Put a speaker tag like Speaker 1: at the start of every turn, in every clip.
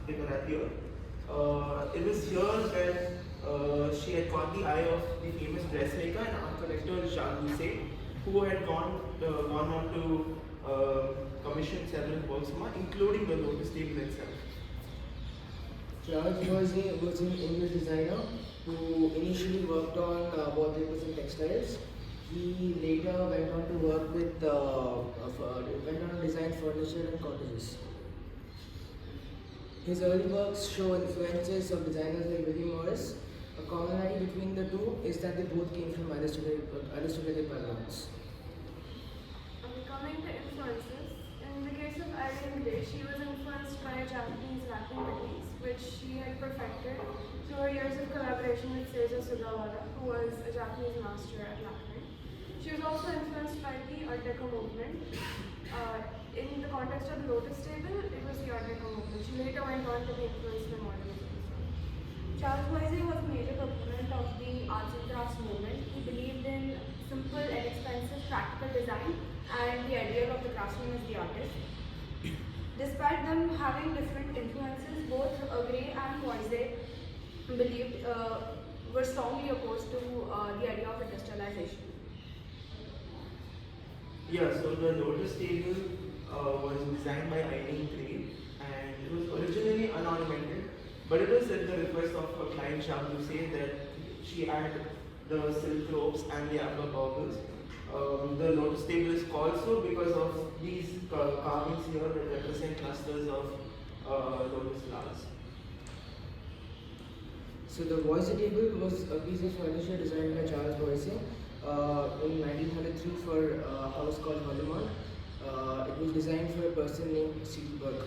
Speaker 1: they were at here. It was here when she had caught the eye of the famous dressmaker and art collector Jean Lucet, who had gone on to commission several works from her, including the Lotus table itself.
Speaker 2: Charles Voysey was an English designer who initially worked on wallpapers and textiles. He later went on to work with went on to design furniture and cottages. His early works show influences of designers like William Morris. A commonality between the two is that they both came from aristocratic backgrounds.
Speaker 3: Coming to influences, in the case of Irene Gray, she was influenced by Japanese lacquering techniques, which she had perfected through her years of collaboration with Seizo Sugawara, who was a Japanese master at lacquering. She was also influenced by the Art Deco movement. In the context of the Lotus table, it was the Art Deco movement. She later went on to be influenced by modernism. Charles Voysey was a major proponent of the arts and crafts movement. He believed in simple, inexpensive, practical design and the ideal of the craftsman as the artist. Despite them having different influences, both Gray and Voysey believed were strongly opposed to the idea of industrialization.
Speaker 1: Yeah, so the Lotus table was designed by Irene Gray, and it was originally unornamented, but it was at the request of her client Jean Lucet that she had the silk ropes and the amber baubles. The Lotus table is called so because of these carvings here that represent clusters of lotus flowers.
Speaker 2: So the Voysey table was a piece of furniture designed by Charles Voysey in 1903 for a house called Hollymont. It was designed for a person named Seelberg.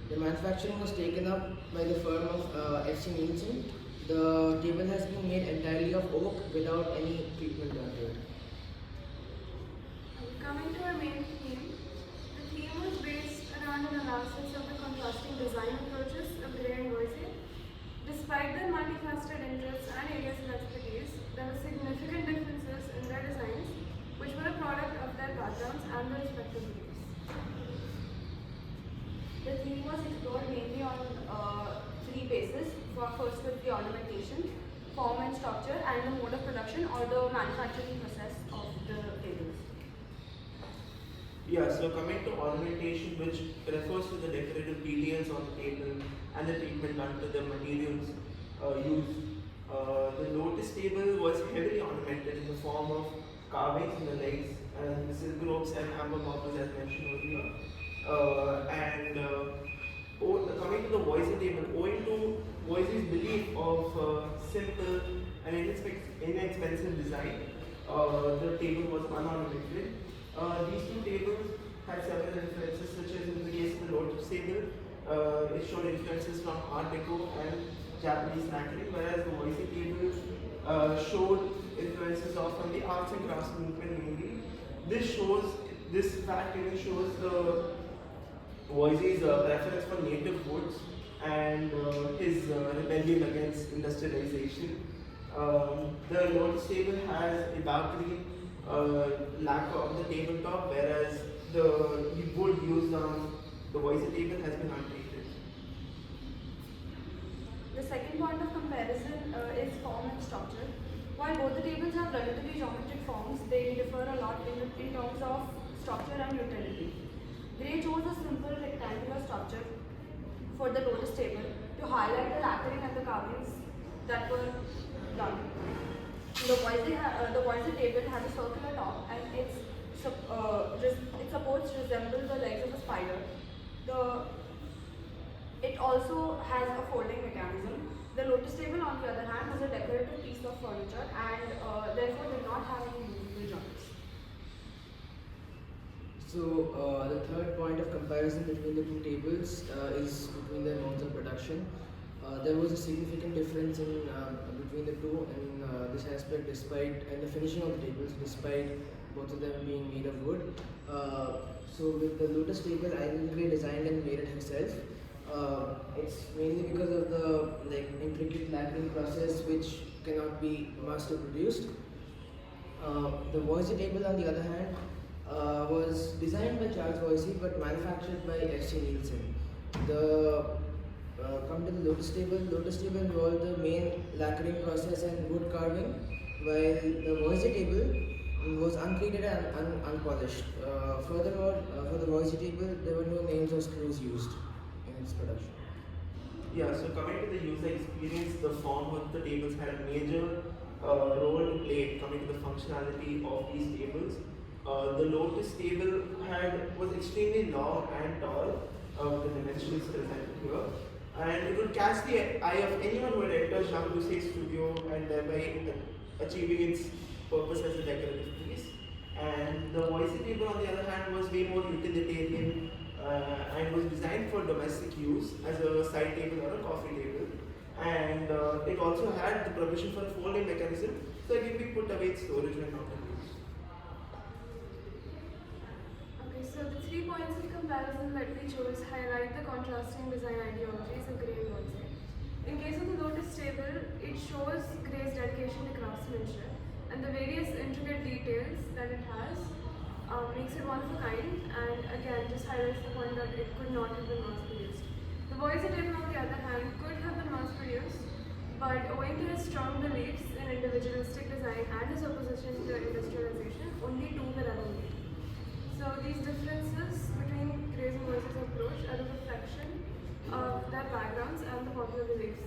Speaker 2: The manufacturing was taken up by the firm of F.C. Nielsen. The table has been made entirely of oak without any treatment done to it.
Speaker 3: Coming to our main theme, the theme was based around an analysis of the contrasting design approaches of Gray and Voysey. Despite their multifaceted interests and areas of expertise, there were significant differences in their designs, which were a product of their backgrounds and their respective beliefs. The theme was explored mainly on three bases. First with the ornamentation, form and structure, and the mode of production or the manufacturing process of the tables.
Speaker 1: Yeah, so coming to ornamentation, which refers to the decorative details on the table and the treatment done to the materials used. The Lotus table was heavily ornamented in the form of carvings in the legs and the silk ropes and amber baubles as mentioned earlier. Coming to the Voysey table, owing to Voysey's belief of simple and inexpensive design, the table was unornamented. These two tables had several influences, such as in the case of the Lotus table, it showed influences from Art Deco and Japanese lacquering, whereas the Voysey table showed influences from the arts and crafts movement mainly. This fact even shows the Voysey's preference for native woods and his rebellion against industrialization. The Lotus table has a dark green lacquer on the tabletop, whereas the wood used on the Voysey table has been untreated.
Speaker 3: The second point of comparison is form and structure. While both the tables have relatively geometric forms, they differ a lot in terms of structure and utility. Gray chose a simple rectangular structure for the Lotus table to highlight the lacquering and the carvings that were done. The Voysey table has a circular top and its supports resemble the legs of a spider. It also has a folding mechanism. The Lotus table, on the other hand, was a decorative piece of furniture and therefore did not have any movable joints.
Speaker 2: So the third point of comparison between the two tables is between their modes of production. There was a significant difference in between the two in this aspect, despite and the finishing of the tables, despite both of them being made of wood. So with the Lotus table, Irene Gray designed and made it herself. It's mainly because of the intricate lacquering process, which cannot be master produced. The Voysey table, on the other hand, was designed by Charles Voysey but manufactured by F.C. Nielsen. The come to the Lotus table involved the main lacquering process and wood carving, while the Voysey table was untreated and unpolished. Furthermore, for the Voysey table, there were no nails or screws used in its production.
Speaker 1: Yeah, so coming to the user experience, the form of the tables had a major role to play coming to the functionality of these tables. The Lotus table was extremely long and tall, the dimensions presented here, and it would catch the eye of anyone who had entered Jean Lucet's studio and thereby achieving its purpose as a decorative piece. And the Voysey table, on the other hand, was way more utilitarian and was designed for domestic use as a side table or a coffee table. And it also had the provision for a folding mechanism so it can be put away in storage when not in use.
Speaker 3: Okay, so the 3 points of comparison that we chose highlight the contrasting design ideologies of Gray and Voysey. In case of the Lotus table, it shows Gray's dedication to craftsmanship and the various intricate details that it has makes it one of a kind, and again just highlights the point that it could not have been mass produced. The Voysey table, on the other hand, could have been mass produced, but owing to his strong beliefs in individualistic design and his opposition to industrialization, only 2 were ever made. So these differences between Gray's and Voysey's approach are a reflection of their backgrounds and the popular beliefs